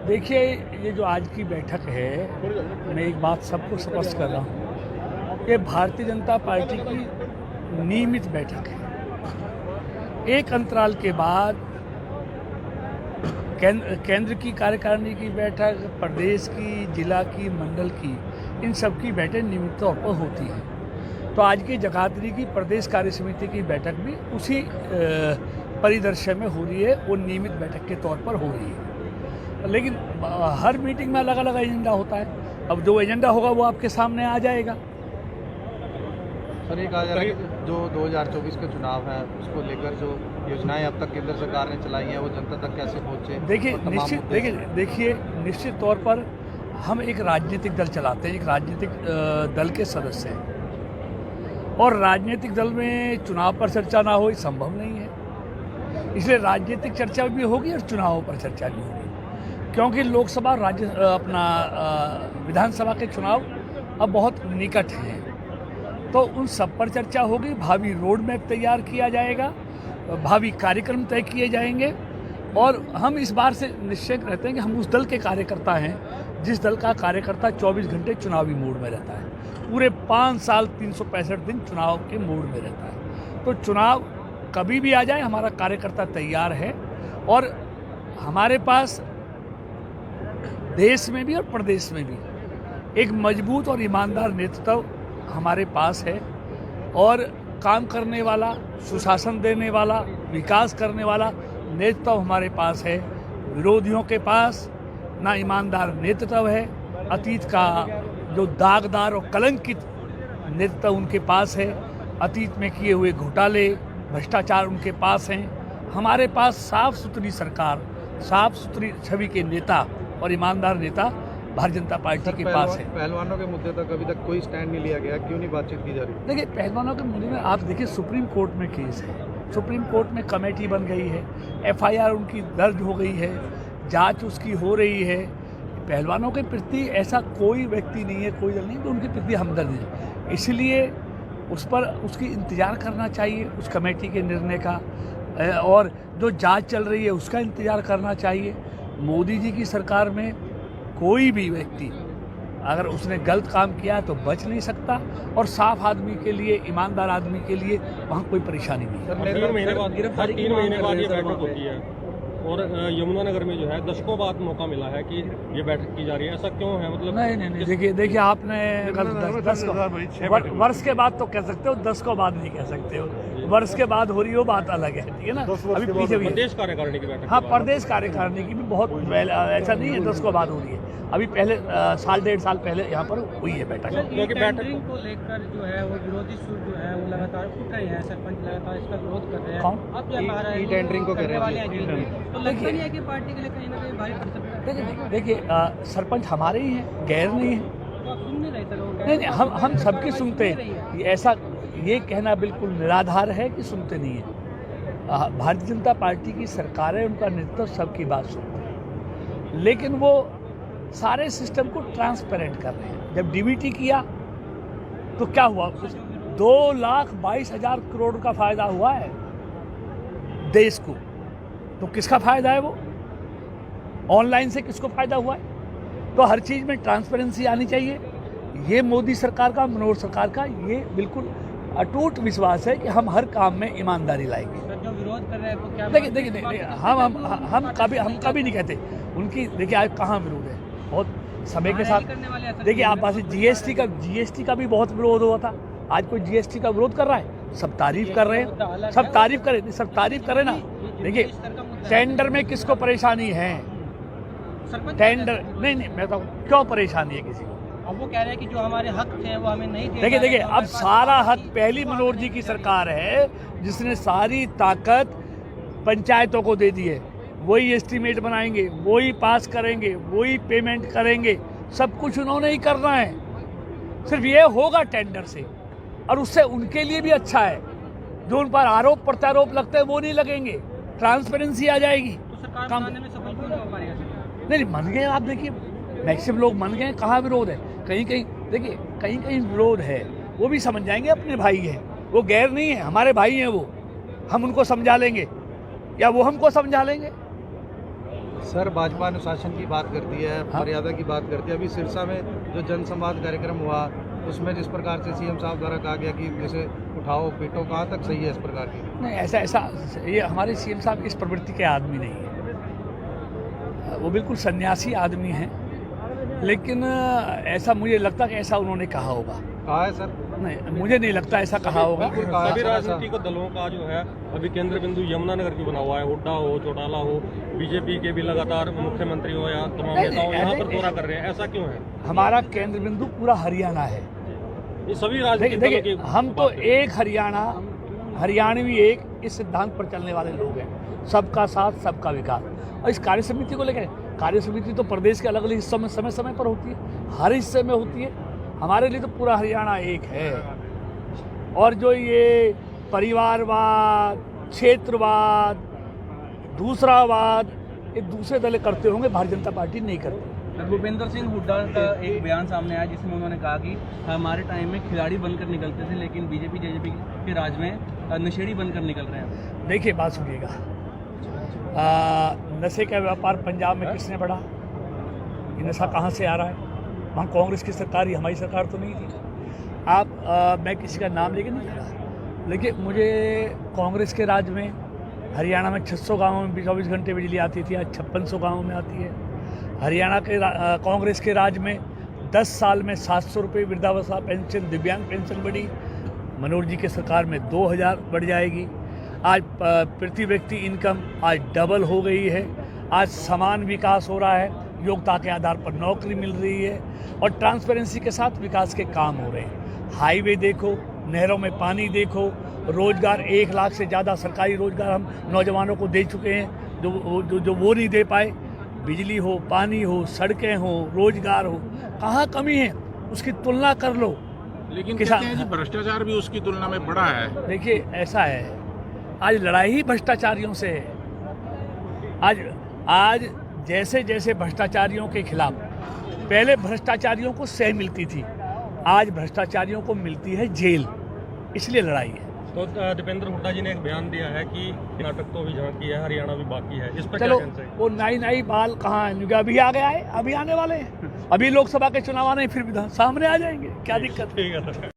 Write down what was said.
देखिए, ये जो आज की बैठक है, मैं एक बात सबको स्पष्ट कर रहा हूँ, ये भारतीय जनता पार्टी की नियमित बैठक है। एक अंतराल के बाद केंद्र की कार्यकारिणी की बैठक, प्रदेश की, जिला की, मंडल की, इन सब की बैठक नियमित तौर पर होती है। तो आज की जगाधरी की प्रदेश कार्य समिति की बैठक भी उसी परिदृश्य में हो रही है, वो नियमित बैठक के तौर पर हो रही है। लेकिन हर मीटिंग में अलग अलग एजेंडा होता है। अब जो एजेंडा होगा वो आपके सामने आ जाएगा। सर, ये कहा जा रहा है कि जो 2024 के चुनाव है उसको लेकर जो योजनाएं अब तक केंद्र सरकार ने चलाई हैं वो जनता तक कैसे पहुंचे? देखिए निश्चित तौर पर हम एक राजनीतिक दल चलाते हैं, एक राजनीतिक दल के सदस्य हैं, और राजनीतिक दल में चुनाव पर चर्चा ना हो संभव नहीं है। इसलिए राजनीतिक चर्चा भी होगी और चुनावों पर चर्चा भी होगी, क्योंकि लोकसभा विधानसभा के चुनाव अब बहुत निकट हैं। तो उन सब पर चर्चा होगी, भावी रोड मैप तैयार किया जाएगा, भावी कार्यक्रम तय किए जाएंगे, और हम इस बार से निश्चय रहते हैं कि हम उस दल के कार्यकर्ता हैं जिस दल का कार्यकर्ता 24 घंटे चुनावी मूड में रहता है। पूरे 5 साल 365 दिन चुनाव के मूड में रहता है। तो चुनाव कभी भी आ जाए, हमारा कार्यकर्ता तैयार है, और हमारे पास देश में भी और प्रदेश में भी एक मजबूत और ईमानदार नेतृत्व हमारे पास है, और काम करने वाला, सुशासन देने वाला, विकास करने वाला नेतृत्व हमारे पास है। विरोधियों के पास ना ईमानदार नेतृत्व है, अतीत का जो दागदार और कलंकित नेतृत्व उनके पास है, अतीत में किए हुए घोटाले, भ्रष्टाचार उनके पास हैं। हमारे पास साफ सुथरी सरकार, साफ सुथरी छवि के नेता और ईमानदार नेता भारतीय जनता पार्टी के पास है। पहलवानों के मुद्दे तक अभी तक कोई स्टैंड नहीं लिया गया, क्यों नहीं बातचीत की जा रही? देखिए, पहलवानों के मुद्दे में आप देखिए, सुप्रीम कोर्ट में केस है, सुप्रीम कोर्ट में कमेटी बन गई है, FIR उनकी दर्ज हो गई है, जांच उसकी हो रही है। पहलवानों के प्रति ऐसा कोई व्यक्ति नहीं है, कोई दल नहीं तो उनके प्रति हमदर्द है। इसलिए उस पर उसकी इंतज़ार करना चाहिए, उस कमेटी के निर्णय का, और जो जांच चल रही है उसका इंतज़ार करना चाहिए। मोदी जी की सरकार में कोई भी व्यक्ति अगर उसने गलत काम किया तो बच नहीं सकता, और साफ आदमी के लिए, ईमानदार आदमी के लिए वहाँ कोई परेशानी नहीं है। 3 महीने बाद ये बैठक होती है, और यमुनानगर में जो है दशकों बाद मौका मिला है कि ये बैठक की जा रही है, ऐसा क्यों है? मतलब नहीं, देखिए आपने 10 वर्ष के बाद तो कह सकते हो, 10 को बाद नहीं कह सकते हो। वर्ष के बाद हो रही हो बात अलग है, ठीक है ना। अभी पीछे भी प्रदेश कार्यकारिणी की बैठक, हाँ, प्रदेश कार्यकारिणी की भी बहुत ऐसा नहीं है 10 को बाद हो रही है, अभी पहले साल 1.5 साल पहले यहाँ पर हुई है बैठक। क्योंकि बैठक को लेकर जो है वो विरोधी सुर जो है वो लगातार उठ रहे हैं, सरपंच लगातार इसका विरोध कर रहे हैं। अब क्या कह रहा है, टेंडरिंग को कर रहे हैं, तो लगता नहीं है कि पार्टी के लिए कहीं ना कहीं भारी पड़ सकता है? देखिए, सरपंच हमारे ही हैं, गैर नहीं है। तो आप सुन नहीं रहे थे लोग? नहीं, हम सबकी सुनते हैं। ऐसा ये कहना बिल्कुल निराधार है कि सुनते नहीं है। भारतीय जनता पार्टी की सरकार है, उनका नेतृत्व सबकी बात सुनते हैं, लेकिन वो सारे सिस्टम को ट्रांसपेरेंट कर रहे हैं। जब DBT किया तो क्या हुआ? 2,22,000 करोड़ का फायदा हुआ है देश को। तो किसका फायदा है? वो ऑनलाइन से किसको फायदा हुआ है? तो हर चीज़ में ट्रांसपेरेंसी आनी चाहिए। ये मोदी सरकार का, मनोहर सरकार का ये बिल्कुल अटूट विश्वास है कि हम हर काम में ईमानदारी लाएंगे। जो विरोध कर रहे हैं तो क्या? देखिए, हम कभी नहीं कहते उनकी। देखिए, आज कहाँ विरोध है, बहुत समय के साथ। देखिए, आप पास GST का भी बहुत विरोध हुआ था। आज कोई GST का विरोध कर रहा है? सब तारीफ कर रहे हैं, सब तारीफ करें ना। देखिए, टेंडर में किसको परेशानी है? टेंडर नहीं, मैं तो क्यों परेशानी है किसी को? अब वो कह रहे हैं कि जो हमारे हक थे वो हमें नहीं दिए। देखिए, अब सारा हक पहली मनोहर जी की सरकार है जिसने सारी ताकत पंचायतों को दे दी है। वही एस्टीमेट बनाएंगे, वही पास करेंगे, वही पेमेंट करेंगे, सब कुछ उन्होंने ही करना है। सिर्फ ये होगा टेंडर से, और उससे उनके लिए भी अच्छा है। जो उन पर आरोप प्रत्यारोप लगते हैं वो नहीं लगेंगे, ट्रांसपेरेंसी आ जाएगी। तो सरकार बनाने में सफल क्यों नहीं हो पाएगा? नहीं, मन गए। आप देखिए, मैक्सिमम लोग मन गए। कहाँ विरोध है? कहीं देखिए, कहीं विरोध है, वो भी समझ जाएंगे, अपने भाई हैं वो, गैर नहीं है, हमारे भाई हैं वो। हम उनको समझा लेंगे या वो हमको समझा लेंगे। सर भाजपा अनुशासन की बात करती है, मर्यादा की बात करती है। अभी सिरसा में जो जनसंवाद कार्यक्रम हुआ उसमें जिस प्रकार से सीएम साहब द्वारा कहा गया कि जैसे उठाओ पीटो, कहाँ तक सही है इस प्रकार की? नहीं, ऐसा ये हमारे सीएम साहब इस प्रवृत्ति के आदमी नहीं है। वो बिल्कुल सन्यासी आदमी हैं, लेकिन ऐसा मुझे लगता कि ऐसा उन्होंने कहा होगा। कहा है सर? नहीं, मुझे नहीं लगता ऐसा कहा होगा। सभी राजनीतिक दलों का जो है अभी केंद्र बिंदु यमुनानगर की बना हुआ है। हुड्डा हो, चौटाला हो, बीजेपी के भी लगातार मुख्यमंत्री हो या तमाम नेता हो यहाँ पर दौरा कर रहे हैं, ऐसा क्यों है? हमारा केंद्र बिंदु पूरा हरियाणा है। ये सभी राजनीतिक दलों की हम तो एक हरियाणवी एक इस सिद्धांत पर चलने वाले लोग हैं, सबका साथ सबका विकास। और इस कार्य समिति को लेकर, कार्य समिति तो प्रदेश के अलग अलग हिस्सों में समय समय पर होती है, हर हिस्से में होती है। हमारे लिए तो पूरा हरियाणा एक है। और जो ये परिवारवाद, क्षेत्रवाद, दूसरावाद, ये दूसरे दल करते होंगे, भारतीय जनता पार्टी नहीं करती। भूपेंद्र सिंह हुड्डा का एक बयान सामने आया जिसमें उन्होंने कहा कि हमारे टाइम में खिलाड़ी बनकर निकलते थे, लेकिन बीजेपी जेजेपी के राज में नशेड़ी बनकर निकल रहे हैं। देखिए, बात सुनिएगा, नशे का व्यापार पंजाब में किसने बढ़ा? ये नशा कहाँ से आ रहा है? वहाँ कांग्रेस की सरकार, हमारी सरकार तो नहीं थी। मैं किसी का नाम लेके नहीं लगा, लेकिन मुझे कांग्रेस के राज में हरियाणा में 600 गाँवों में 24 घंटे बिजली आती थी, आज 5600 गाँवों में आती है। हरियाणा के कांग्रेस के राज में 10 साल में 700 रुपये वृद्धावस्था पेंशन, दिव्यांग पेंशन बढ़ी। मनोहर जी के सरकार में 2000 बढ़ जाएगी। आज प्रति व्यक्ति इनकम आज डबल हो गई है। आज समान विकास हो रहा है, योग्यता के आधार पर नौकरी मिल रही है और ट्रांसपेरेंसी के साथ विकास के काम हो रहे हैं। हाईवे देखो, नहरों में पानी देखो, रोजगार 1 लाख से ज़्यादा सरकारी रोजगार हम नौजवानों को दे चुके हैं, जो वो नहीं दे पाए। बिजली हो, पानी हो, सड़कें हो, रोजगार हो, कहाँ कमी है उसकी तुलना कर लो। लेकिन कहते हैं जी भ्रष्टाचार भी उसकी तुलना में बड़ा है। देखिए, ऐसा है, आज लड़ाई ही भ्रष्टाचारियों से है। आज जैसे जैसे भ्रष्टाचारियों के खिलाफ, पहले भ्रष्टाचारियों को सह मिलती थी, आज भ्रष्टाचारियों को मिलती है जेल, इसलिए लड़ाई है। तो दीपेंद्र हुड्डा जी ने एक बयान दिया है कि कर्नाटक तो अभी झांकी है, हरियाणा भी बाकी है, इस पर चलो, क्या कहना चाहिए? वो नई बाल कहाँ है? अभी आ गया है, अभी आने वाले हैं, अभी लोकसभा के चुनाव आने, फिर सामने आ जाएंगे, क्या दिक्कत है? ठीक है सर।